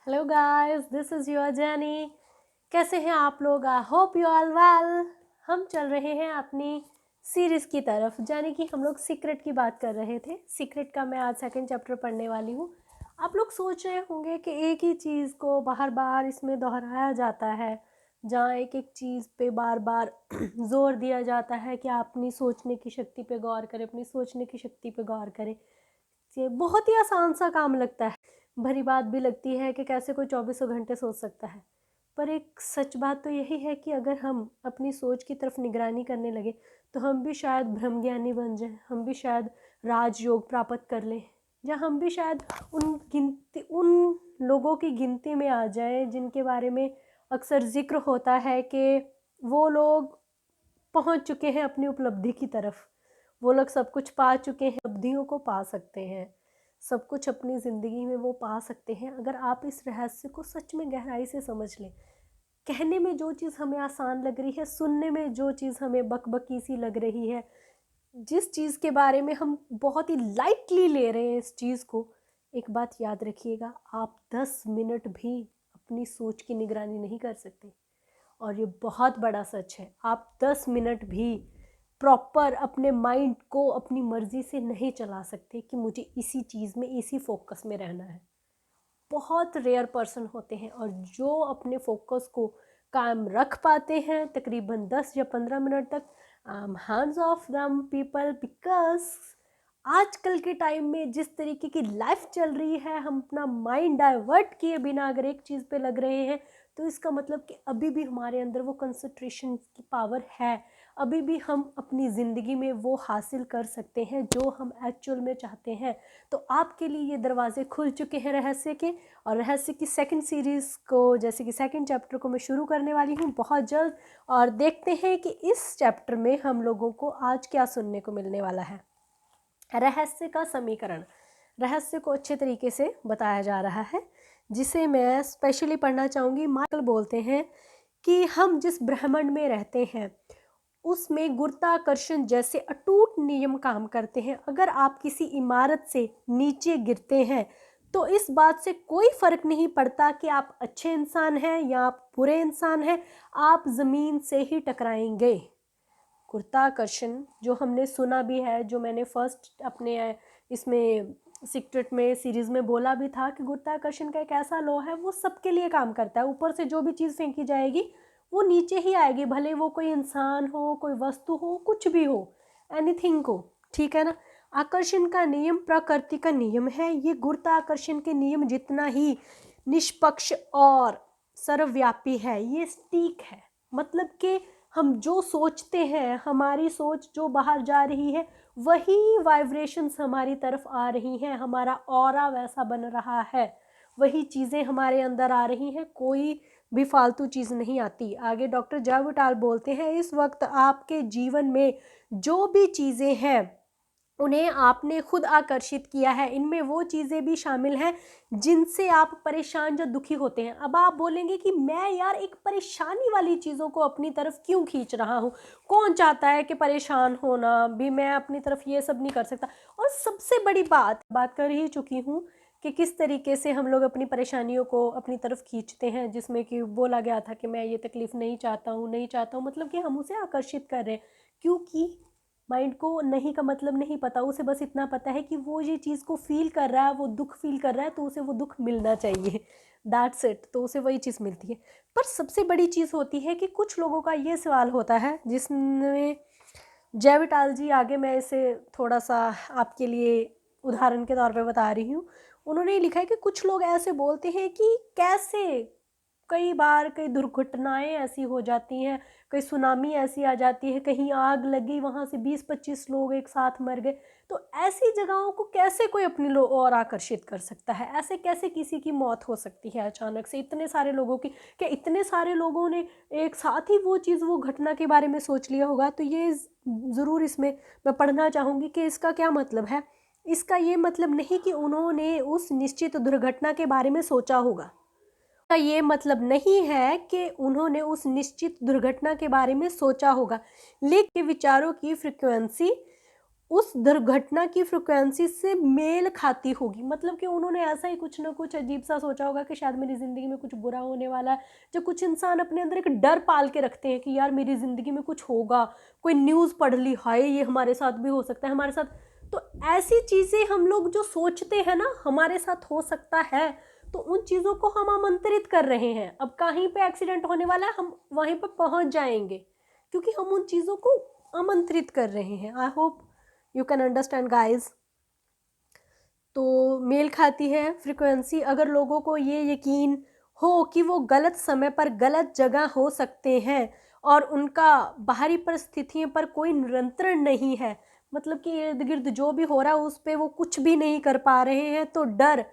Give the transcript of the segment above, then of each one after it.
Hello guys, this is your journey. कैसे हैं आप लोग? I hope you all well. हम चल रहे हैं अपनी सीरीज़ की तरफ, यानी कि हम लोग सीक्रेट की बात कर रहे थे। सीक्रेट का मैं आज सेकंड चैप्टर पढ़ने वाली हूँ। आप लोग सोच रहे होंगे कि एक ही चीज़ को बार बार इसमें दोहराया जाता है, जहाँ एक एक चीज़ पे बार बार जोर दिया जाता है कि आप अपनी सोचने की शक्ति पे गौर करें, अपनी सोचने की शक्ति पे गौर करें। ये बहुत ही आसान सा काम लगता है, भरी बात भी लगती है कि कैसे कोई चौबीसों घंटे सोच सकता है। पर एक सच बात तो यही है कि अगर हम अपनी सोच की तरफ निगरानी करने लगे तो हम भी शायद ब्रह्मज्ञानी बन जाएं, हम भी शायद राजयोग प्राप्त कर लें, या हम भी शायद उन लोगों की गिनती में आ जाएं जिनके बारे में अक्सर जिक्र होता है कि वो लोग पहुंच चुके हैं अपनी उपलब्धि की तरफ। वो लोग सब कुछ पा चुके हैं, उपलब्धियों को पा सकते हैं, सब कुछ अपनी ज़िंदगी में वो पा सकते हैं अगर आप इस रहस्य को सच में गहराई से समझ लें। कहने में जो चीज़ हमें आसान लग रही है, सुनने में जो चीज़ हमें बकबकी सी लग रही है, जिस चीज़ के बारे में हम बहुत ही लाइटली ले रहे हैं इस चीज़ को, एक बात याद रखिएगा, आप 10 मिनट भी अपनी सोच की निगरानी नहीं कर सकते। और ये बहुत बड़ा सच है, आप 10 मिनट भी प्रॉपर अपने माइंड को अपनी मर्जी से नहीं चला सकते कि मुझे इसी चीज़ में, इसी फोकस में रहना है। बहुत रेयर पर्सन होते हैं और जो अपने फोकस को कायम रख पाते हैं तकरीबन 10 या 15 मिनट तक। Hands of them people, because आजकल के टाइम में जिस तरीके की लाइफ चल रही है, हम अपना माइंड डाइवर्ट किए बिना अगर एक चीज़ पे लग रहे हैं तो इसका मतलब कि अभी भी हमारे अंदर वो कंसंट्रेशन की पावर है, अभी भी हम अपनी ज़िंदगी में वो हासिल कर सकते हैं जो हम एक्चुअल में चाहते हैं। तो आपके लिए ये दरवाजे खुल चुके हैं रहस्य के, और रहस्य की सेकंड सीरीज़ को, जैसे कि सेकंड चैप्टर को मैं शुरू करने वाली हूँ बहुत जल्द, और देखते हैं कि इस चैप्टर में हम लोगों को आज क्या सुनने को मिलने वाला है। रहस्य का समीकरण, रहस्य को अच्छे तरीके से बताया जा रहा है, जिसे मैं स्पेशली पढ़ना चाहूँगी। माइकल बोलते हैं कि हम जिस ब्रह्मांड में रहते हैं उसमें गुरुत्वाकर्षण जैसे अटूट नियम काम करते हैं। अगर आप किसी इमारत से नीचे गिरते हैं तो इस बात से कोई फर्क नहीं पड़ता कि आप अच्छे इंसान हैं या आप बुरे इंसान हैं, आप ज़मीन से ही टकराएंगे। गुरुत्वाकर्षण जो हमने सुना भी है, जो मैंने फर्स्ट अपने इसमें सीक्रेट में सीरीज में बोला भी था कि गुरुत्वाकर्षण का एक ऐसा लॉ है, वो सबके लिए काम करता है। ऊपर से जो भी चीज़ फेंकी जाएगी वो नीचे ही आएगी, भले वो कोई इंसान हो, कोई वस्तु हो, कुछ भी हो, एनीथिंग को, ठीक है ना। आकर्षण का नियम प्रकृति का नियम है। ये गुरुत्वाकर्षण के नियम जितना ही निष्पक्ष और सर्वव्यापी है, ये सटीक है। मतलब कि हम जो सोचते हैं, हमारी सोच जो बाहर जा रही है, वही वाइब्रेशंस हमारी तरफ आ रही हैं, हमारा ऑरा वैसा बन रहा है, वही चीज़ें हमारे अंदर आ रही हैं, कोई भी फालतू चीज़ नहीं आती। आगे डॉक्टर जाविटाल बोलते हैं, इस वक्त आपके जीवन में जो भी चीज़ें हैं उन्हें आपने खुद आकर्षित किया है। इनमें वो चीज़ें भी शामिल हैं जिनसे आप परेशान या दुखी होते हैं। अब आप बोलेंगे कि मैं यार एक परेशानी वाली चीज़ों को अपनी तरफ क्यों खींच रहा हूँ, कौन चाहता है कि परेशान होना भी, मैं अपनी तरफ ये सब नहीं कर सकता। और सबसे बड़ी बात कर ही चुकी हूँ कि किस तरीके से हम लोग अपनी परेशानियों को अपनी तरफ खींचते हैं, जिसमें कि बोला गया था कि मैं ये तकलीफ़ नहीं चाहता हूँ, नहीं चाहता हूँ, मतलब कि हम उसे आकर्षित कर रहे हैं। क्योंकि माइंड को नहीं का मतलब नहीं पता, उसे बस इतना पता है कि वो ये चीज़ को फील कर रहा है, वो दुख फील कर रहा है, तो उसे वो दुख मिलना चाहिए, दैट्स इट, तो उसे वही चीज़ मिलती है। पर सबसे बड़ी चीज़ होती है कि कुछ लोगों का ये सवाल होता है, जिसमें जयविटाल जी, आगे मैं इसे थोड़ा सा आपके लिए उदाहरण के तौर पे बता रही हूँ। उन्होंने लिखा है कि कुछ लोग ऐसे बोलते हैं कि कैसे कई बार कई दुर्घटनाएं ऐसी हो जाती हैं, कई सुनामी ऐसी आ जाती है, कहीं आग लगी, वहाँ से 20-25 लोग एक साथ मर गए। तो ऐसी जगहों को कैसे कोई अपनी और आकर्षित कर सकता है? ऐसे कैसे किसी की मौत हो सकती है अचानक से, इतने सारे लोगों की? क्या इतने सारे लोगों ने एक साथ ही वो चीज़, वो घटना के बारे में सोच लिया होगा? तो ये ज़रूर इसमें मैं पढ़ना चाहूँगी कि इसका क्या मतलब है। इसका ये मतलब नहीं कि उन्होंने उस निश्चित दुर्घटना के बारे में सोचा होगा, का ये मतलब नहीं है कि उन्होंने उस निश्चित दुर्घटना के बारे में सोचा होगा, लेकिन विचारों की फ्रीक्वेंसी उस दुर्घटना की फ्रिक्वेंसी से मेल खाती होगी। मतलब कि उन्होंने ऐसा ही कुछ ना कुछ अजीब सा सोचा होगा कि शायद मेरी ज़िंदगी में कुछ बुरा होने वाला है। जो कुछ इंसान अपने अंदर एक डर पाल के रखते हैं कि यार मेरी ज़िंदगी में कुछ होगा, कोई न्यूज़ पढ़ ली, हाय ये हमारे साथ भी हो सकता है, हमारे साथ। तो ऐसी चीज़ें हम लोग जो सोचते हैं ना हमारे साथ हो सकता है, तो उन चीज़ों को हम आमंत्रित कर रहे हैं। अब कहीं पे एक्सीडेंट होने वाला है, हम वहीं पर पहुंच जाएंगे क्योंकि हम उन चीज़ों को आमंत्रित कर रहे हैं। I hope you can understand guys. तो मेल खाती है फ्रिक्वेंसी। अगर लोगों को ये यकीन हो कि वो गलत समय पर गलत जगह हो सकते हैं और उनका बाहरी परिस्थितियों पर कोई नियंत्रण नहीं है, मतलब कि इर्द गिर्द जो भी हो रहा है उस पर वो कुछ भी नहीं कर पा रहे हैं, तो डर,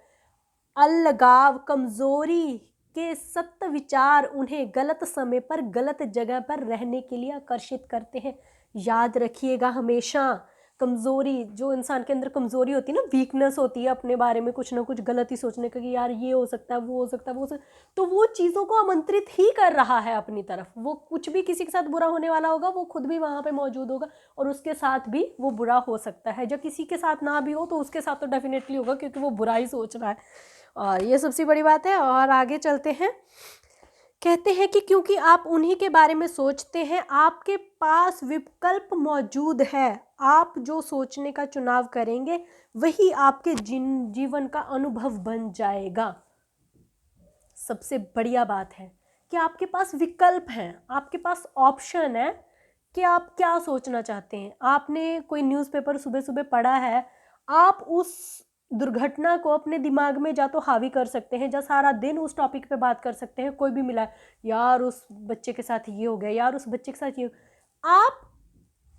अलगाव, कमजोरी के सत्य विचार उन्हें गलत समय पर गलत जगह पर रहने के लिए आकर्षित करते हैं। याद रखिएगा हमेशा, कमजोरी, जो इंसान के अंदर कमजोरी होती है ना, वीकनेस होती है अपने बारे में कुछ ना कुछ गलत ही सोचने का कि यार ये हो सकता है, वो हो सकता है, वो हो सकता है, तो वो चीज़ों को आमंत्रित ही कर रहा है अपनी तरफ। वो कुछ भी किसी के साथ बुरा होने वाला होगा, वो खुद भी वहाँ पे मौजूद होगा और उसके साथ भी वो बुरा हो सकता है। जब किसी के साथ ना भी हो तो उसके साथ तो डेफिनेटली होगा क्योंकि वो बुरा ही सोच रहा है। और ये सबसे बड़ी बात है। और आगे चलते हैं। कहते हैं कि क्योंकि आप उन्हीं के बारे में सोचते हैं, आपके पास विकल्प मौजूद है। आप जो सोचने का चुनाव करेंगे वही आपके जीवन का अनुभव बन जाएगा। सबसे बढ़िया बात है कि आपके पास विकल्प हैं, आपके पास ऑप्शन है कि आप क्या सोचना चाहते हैं। आपने कोई न्यूज़पेपर सुबह सुबह पढ़ा है, आप उस दुर्घटना को अपने दिमाग में जा तो हावी कर सकते हैं, जा सारा दिन उस टॉपिक पे बात कर सकते हैं। कोई भी मिला, यार उस बच्चे के साथ ये हो गया, यार उस बच्चे के साथ ये, आप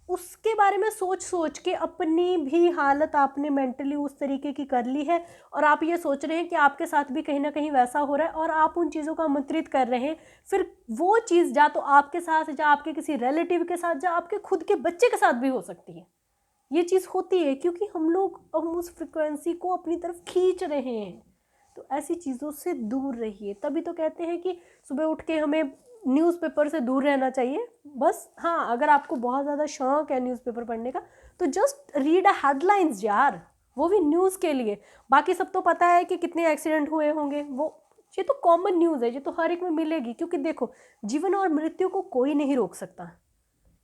उसके बारे में सोच सोच के अपनी भी हालत आपने मेंटली उस तरीके की कर ली है और आप ये सोच रहे हैं कि आपके साथ भी कहीं ना कहीं वैसा हो रहा है और आप उन चीज़ों को आमंत्रित कर रहे हैं। फिर वो चीज़ जा तो आपके साथ, जा आपके किसी रिलेटिव के साथ, जा आपके खुद के बच्चे के साथ भी हो सकती है। ये चीज़ होती है क्योंकि हम उस फ्रिक्वेंसी को अपनी तरफ खींच रहे हैं। तो ऐसी चीज़ों से दूर रहिए। तभी तो कहते हैं कि सुबह उठ के हमें न्यूज़पेपर से दूर रहना चाहिए। बस हाँ, अगर आपको बहुत ज़्यादा शौक है न्यूज़पेपर पढ़ने का तो जस्ट रीड अ हेडलाइंस यार, वो भी न्यूज़ के लिए। बाकी सब तो पता है कि कितने एक्सीडेंट हुए होंगे, वो ये तो कॉमन न्यूज़ है, ये तो हर एक में मिलेगी। क्योंकि देखो, जीवन और मृत्यु को कोई नहीं रोक सकता।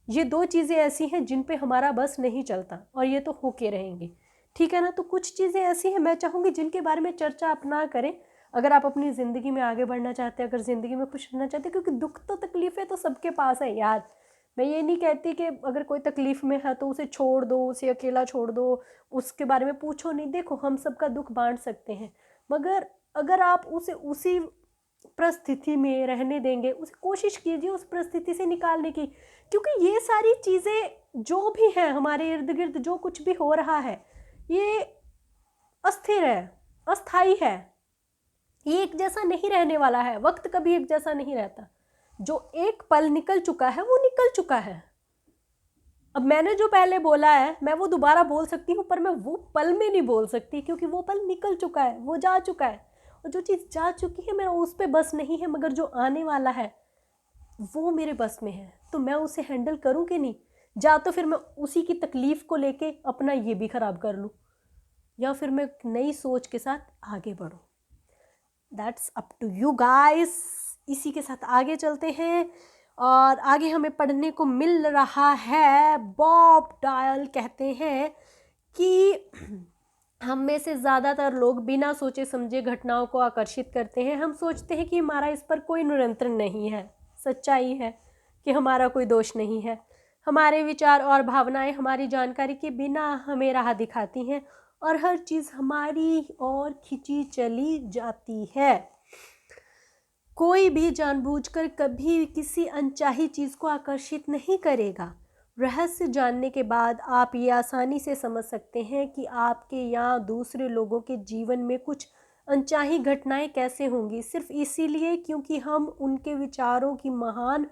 ये दो चीज़ें ऐसी हैं जिन पे हमारा बस नहीं चलता और ये तो होके रहेंगे, ठीक है ना। तो कुछ चीज़ें ऐसी हैं मैं चाहूँगी जिनके बारे में चर्चा आप ना करें अगर आप अपनी ज़िंदगी में आगे बढ़ना चाहते हैं, अगर ज़िंदगी में खुश रहना चाहते हैं। क्योंकि दुख तो तकलीफ़ें तो सबके पास है यार। मैं ये नहीं कहती कि अगर कोई तकलीफ़ में है तो उसे छोड़ दो, उसे अकेला छोड़ दो, उसके बारे में पूछो नहीं। देखो, हम सबका दुख बांट सकते हैं, मगर अगर आप उसे उसी परिस्थिति में रहने देंगे, उसे कोशिश कीजिए उस परिस्थिति से निकालने की। क्योंकि ये सारी चीज़ें जो भी हैं हमारे इर्द गिर्द, जो कुछ भी हो रहा है, ये अस्थिर है, अस्थाई है, ये एक जैसा नहीं रहने वाला है। वक्त कभी एक जैसा नहीं रहता। जो एक पल निकल चुका है वो निकल चुका है। अब मैंने जो पहले बोला है मैं वो दोबारा बोल सकती हूँ, पर मैं वो पल में नहीं बोल सकती क्योंकि वो पल निकल चुका है, वो जा चुका है। और जो चीज़ जा चुकी है मेरा उस पर बस नहीं है, मगर जो आने वाला है वो मेरे बस में है। तो मैं उसे हैंडल करूँ कि नहीं, या तो फिर मैं उसी की तकलीफ़ को लेके अपना ये भी ख़राब कर लूँ, या फिर मैं नई सोच के साथ आगे बढ़ूँ। That's up to you guys. इसी के साथ आगे चलते हैं और आगे हमें पढ़ने को मिल रहा है, बॉब डायल कहते हैं कि हम में से ज़्यादातर लोग बिना सोचे समझे घटनाओं को आकर्षित करते हैं। हम सोचते हैं कि हमारा इस पर कोई नियंत्रण नहीं है। सच्चाई है कि हमारा कोई दोष नहीं है। हमारे विचार और भावनाएं हमारी जानकारी के बिना हमें राह दिखाती हैं और हर चीज़ हमारी ओर खिंची चली जाती है। कोई भी जानबूझकर कभी किसी अनचाही चीज़ को आकर्षित नहीं करेगा। रहस्य जानने के बाद आप ये आसानी से समझ सकते हैं कि आपके या दूसरे लोगों के जीवन में कुछ अनचाही घटनाएं कैसे होंगी, सिर्फ इसीलिए क्योंकि हम उनके विचारों की महान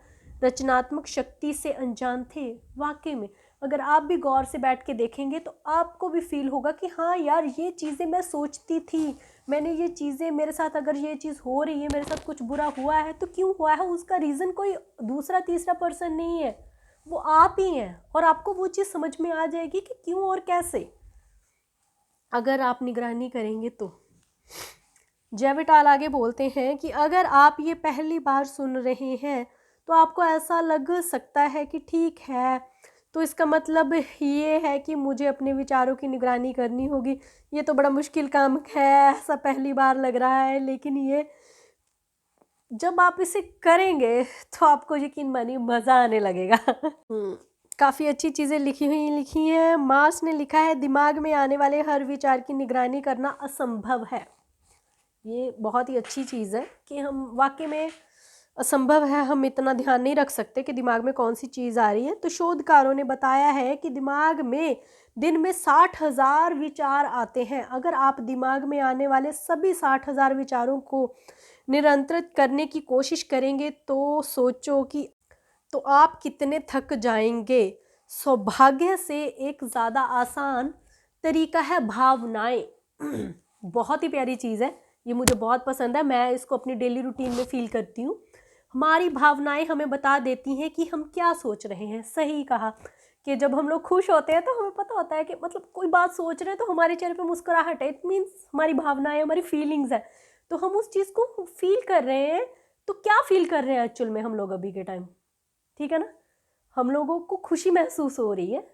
रचनात्मक शक्ति से अनजान थे। वाकई में अगर आप भी गौर से बैठ के देखेंगे तो आपको भी फील होगा कि हाँ यार, ये चीज़ें मैं सोचती थी, मैंने ये चीज़ें, मेरे साथ अगर ये चीज़ हो रही है, मेरे साथ कुछ बुरा हुआ है तो क्यों हुआ है, उसका रीज़न कोई दूसरा तीसरा पर्सन नहीं है, वो आप ही हैं, और आपको वो चीज़ समझ में आ जाएगी कि क्यों और कैसे, अगर आप निगरानी करेंगे तो। जय विटाल आगे बोलते हैं कि अगर आप ये पहली बार सुन रहे हैं तो आपको ऐसा लग सकता है कि ठीक है, तो इसका मतलब ये है कि मुझे अपने विचारों की निगरानी करनी होगी, ये तो बड़ा मुश्किल काम है, ऐसा पहली बार लग रहा है। लेकिन ये जब आप इसे करेंगे तो आपको यकीन मानिए मज़ा आने लगेगा। काफ़ी अच्छी चीज़ें लिखी हैं। मार्स ने लिखा है, दिमाग में आने वाले हर विचार की निगरानी करना असंभव है। ये बहुत ही अच्छी चीज़ है कि हम वाकई में असंभव है, हम इतना ध्यान नहीं रख सकते कि दिमाग में कौन सी चीज़ आ रही है। तो शोधकारों ने बताया है कि दिमाग में दिन में 60,000 विचार आते हैं। अगर आप दिमाग में आने वाले सभी 60,000 विचारों को नियंत्रित करने की कोशिश करेंगे तो सोचो कि तो आप कितने थक जाएंगे। सौभाग्य से एक ज़्यादा आसान तरीका है भावनाएं। बहुत ही प्यारी चीज़ है, ये मुझे बहुत पसंद है, मैं इसको अपनी डेली रूटीन में फील करती हूँ। हमारी भावनाएं हमें बता देती हैं कि हम क्या सोच रहे हैं। सही कहा कि जब हम लोग खुश होते हैं तो हमें पता होता है कि मतलब कोई बात सोच रहे हैं तो हमारे चेहरे पे मुस्कुराहट है, इट मीन्स हमारी भावनाएं, हमारी फीलिंग्स है, तो हम उस चीज़ को फील कर रहे हैं। तो क्या फील कर रहे हैं एक्चुअल में हम लोग अभी के टाइम, ठीक है ना? हम लोगों को खुशी महसूस हो रही है,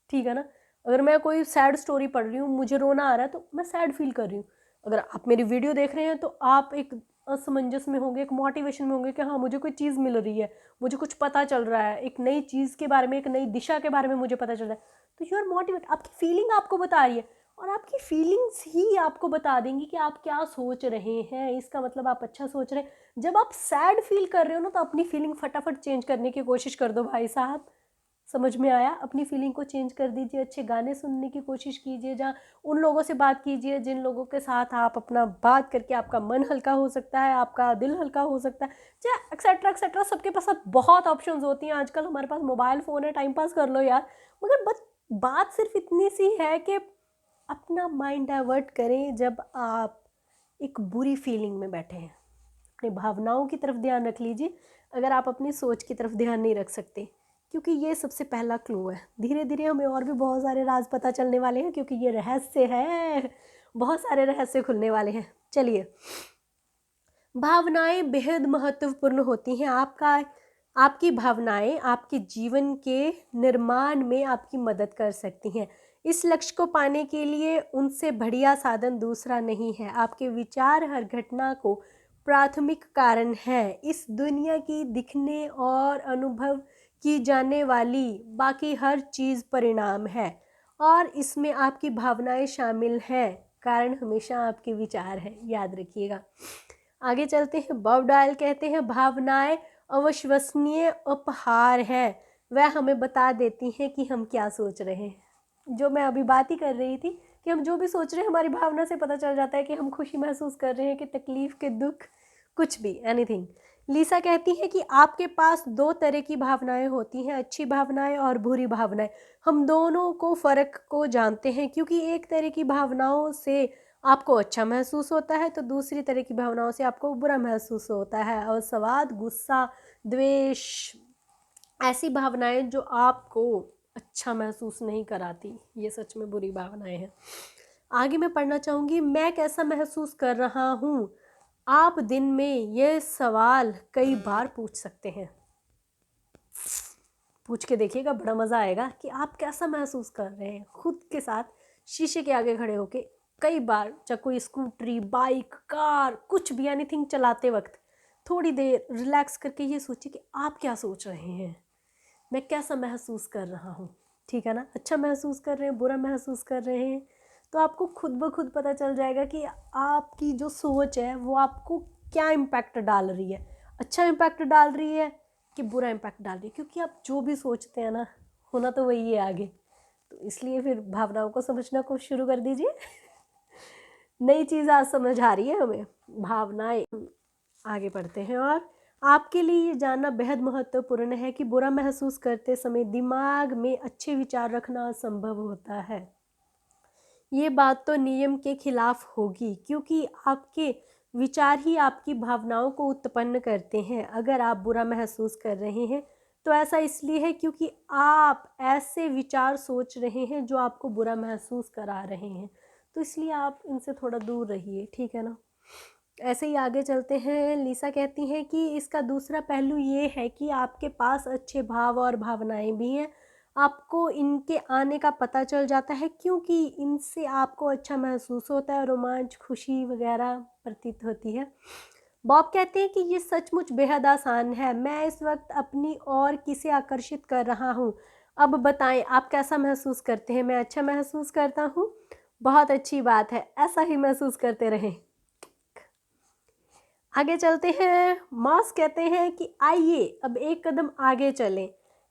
ठीक है ना? अगर मैं कोई सैड स्टोरी पढ़ रही हूँ, मुझे रोना आ रहा है, तो मैं सैड फील कर रही हूँ। अगर आप मेरी वीडियो देख रहे हैं तो आप एक असमंजस में होंगे, एक मोटिवेशन में होंगे कि हाँ मुझे कोई चीज़ मिल रही है, मुझे कुछ पता चल रहा है, एक नई चीज़ के बारे में, एक नई दिशा के बारे में मुझे पता चल रहा है। तो यू आर मोटिवेट, आपकी फीलिंग आपको बता रही है, और आपकी फीलिंग्स ही आपको बता देंगी कि आप क्या सोच रहे हैं। इसका मतलब आप अच्छा सोच रहे हैं। जब आप सैड फील कर रहे हो ना, तो अपनी फीलिंग फटाफट चेंज करने की कोशिश कर दो भाई साहब। समझ में आया? अपनी फीलिंग को चेंज कर दीजिए, अच्छे गाने सुनने की कोशिश कीजिए, जहाँ उन लोगों से बात कीजिए जिन लोगों के साथ आप अपना बात करके आपका मन हल्का हो सकता है, आपका दिल हल्का हो सकता है, चाहे एक्सेट्रा एक्सेट्रा। सबके पास अब बहुत ऑप्शंस होती हैं आजकल, हमारे पास मोबाइल फ़ोन है, टाइम पास कर लो यार। मगर बस बात सिर्फ इतनी सी है कि अपना माइंड डाइवर्ट करें जब आप एक बुरी फीलिंग में बैठे हैं। अपनी भावनाओं की तरफ ध्यान रख लीजिए, अगर आप अपनी सोच की तरफ ध्यान नहीं रख सकते, क्योंकि ये सबसे पहला क्लू है। धीरे धीरे हमें और भी बहुत सारे राज पता चलने वाले हैं, क्योंकि ये रहस्य है, बहुत सारे रहस्य खुलने वाले हैं। चलिए, भावनाएं बेहद महत्वपूर्ण होती हैं। आपकी भावनाएं आपके जीवन के निर्माण में आपकी मदद कर सकती हैं। इस लक्ष्य को पाने के लिए उनसे बढ़िया साधन दूसरा नहीं है। आपके विचार हर घटना को प्राथमिक कारण है। इस दुनिया की दिखने और अनुभव की जाने वाली बाकी हर चीज़ परिणाम है, और इसमें आपकी भावनाएं शामिल हैं। कारण हमेशा आपके विचार हैं, याद रखिएगा। आगे चलते हैं। बॉब डॉयल कहते हैं, भावनाएं अविश्वसनीय उपहार है, वह हमें बता देती हैं कि हम क्या सोच रहे हैं। जो मैं अभी बात ही कर रही थी कि हम जो भी सोच रहे हैं, हमारी भावना से पता चल जाता है कि हम खुशी महसूस कर रहे हैं कि तकलीफ के दुख, कुछ भी, एनीथिंग। लीसा कहती है कि आपके पास दो तरह की भावनाएं होती हैं, अच्छी भावनाएं और बुरी भावनाएं। हम दोनों को फ़र्क को जानते हैं, क्योंकि एक तरह की भावनाओं से आपको अच्छा महसूस होता है तो दूसरी तरह की भावनाओं से आपको बुरा महसूस होता है। और स्वाद, गुस्सा, द्वेष, ऐसी भावनाएं जो आपको अच्छा महसूस नहीं कराती, ये सच में बुरी भावनाएं हैं। आगे मैं पढ़ना चाहूँगी, मैं कैसा महसूस कर रहा हूँ। आप दिन में ये सवाल कई बार पूछ सकते हैं। पूछ के देखिएगा, बड़ा मज़ा आएगा कि आप कैसा महसूस कर रहे हैं। खुद के साथ शीशे के आगे खड़े होके कई बार, चाहे कोई स्कूटरी, बाइक, कार, कुछ भी, एनीथिंग चलाते वक्त थोड़ी देर रिलैक्स करके ये सोचिए कि आप क्या सोच रहे हैं, मैं कैसा महसूस कर रहा हूँ। ठीक है ना? अच्छा महसूस कर रहे हैं, बुरा महसूस कर रहे हैं, तो आपको खुद ब खुद पता चल जाएगा कि आपकी जो सोच है वो आपको क्या इम्पैक्ट डाल रही है। अच्छा इम्पैक्ट डाल रही है कि बुरा इम्पैक्ट डाल रही है, क्योंकि आप जो भी सोचते हैं ना, होना तो वही है आगे। तो इसलिए फिर भावनाओं को समझना को शुरू कर दीजिए। नई चीज़ आज समझ आ रही है हमें, भावनाएं। आगे बढ़ते हैं। और आपके लिए ये जानना बेहद महत्वपूर्ण है कि बुरा महसूस करते समय दिमाग में अच्छे विचार रखना असंभव होता है। ये बात तो नियम के खिलाफ होगी, क्योंकि आपके विचार ही आपकी भावनाओं को उत्पन्न करते हैं। अगर आप बुरा महसूस कर रहे हैं तो ऐसा इसलिए है क्योंकि आप ऐसे विचार सोच रहे हैं जो आपको बुरा महसूस करा रहे हैं, तो इसलिए आप इनसे थोड़ा दूर रहिए, ठीक है ना। ऐसे ही आगे चलते हैं। लिसा कहती हैं कि इसका दूसरा पहलू ये है कि आपके पास अच्छे भाव और भावनाएं भी हैं, आपको इनके आने का पता चल जाता है क्योंकि इनसे आपको अच्छा महसूस होता है, रोमांच, खुशी वगैरह प्रतीत होती है। बॉब कहते हैं कि ये सचमुच बेहद आसान है, मैं इस वक्त अपनी ओर किसे आकर्षित कर रहा हूँ, अब बताएं आप कैसा महसूस करते हैं। मैं अच्छा महसूस करता हूँ, बहुत अच्छी बात है, ऐसा ही महसूस करते रहें। आगे चलते हैं। मॉस कहते हैं कि आइए अब एक कदम आगे चलें,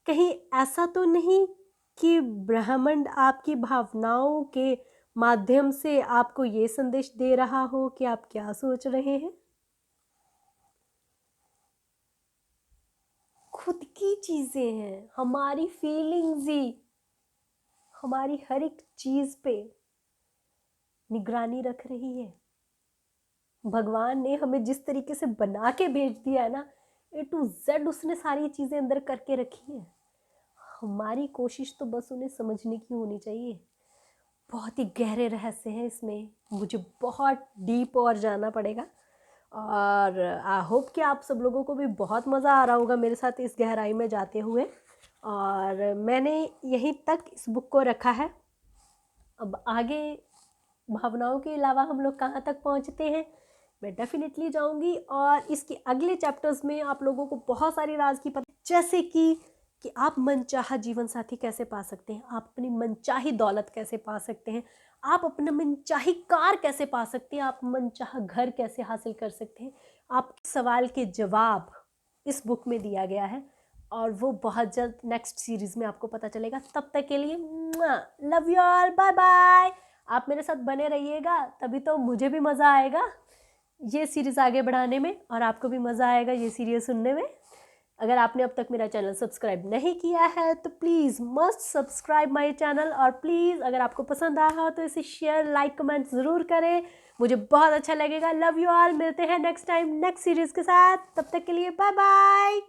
कहीं ऐसा तो नहीं कि ब्रह्मांड आपकी भावनाओं के माध्यम से आपको ये संदेश दे रहा हो कि आप क्या सोच रहे हैं। खुद की चीजें हैं, हमारी फीलिंग्स ही हमारी हर एक चीज पे निगरानी रख रही है। भगवान ने हमें जिस तरीके से बना के भेज दिया है ना, A to Z उसने सारी चीजें अंदर करके रखी हैं। हमारी कोशिश तो बस उन्हें समझने की होनी चाहिए। बहुत ही गहरे रहस्य हैं इसमें, मुझे बहुत डीप और जाना पड़ेगा, और आई होप कि आप सब लोगों को भी बहुत मज़ा आ रहा होगा मेरे साथ इस गहराई में जाते हुए। और मैंने यहीं तक इस बुक को रखा है। अब आगे भावनाओं के अलावा हम लोग कहाँ तक पहुँचते हैं, मैं डेफिनेटली जाऊँगी, और इसके अगले चैप्टर्स में आप लोगों को बहुत सारी राज की पता, जैसे कि आप मनचाहा जीवन साथी कैसे पा सकते हैं, आप अपनी मनचाही दौलत कैसे पा सकते हैं, आप अपना मनचाही कार कैसे पा सकते हैं, आप मनचाहा घर कैसे हासिल कर सकते हैं। आप सवाल के जवाब इस बुक में दिया गया है, और वो बहुत जल्द नेक्स्ट सीरीज़ में आपको पता चलेगा। तब तक के लिए love you all, bye bye. आप मेरे साथ बने रहिएगा, तभी तो मुझे भी मज़ा आएगा ये सीरीज़ आगे बढ़ाने में, और आपको भी मज़ा आएगा ये सीरीज़ सुनने में। अगर आपने अब तक मेरा चैनल सब्सक्राइब नहीं किया है तो please must subscribe my channel, और प्लीज़ अगर आपको पसंद आया हो तो इसे शेयर, लाइक, कमेंट ज़रूर करें, मुझे बहुत अच्छा लगेगा। लव यू ऑल, मिलते हैं नेक्स्ट टाइम नेक्स्ट सीरीज़ के साथ, तब तक के लिए बाय बाय।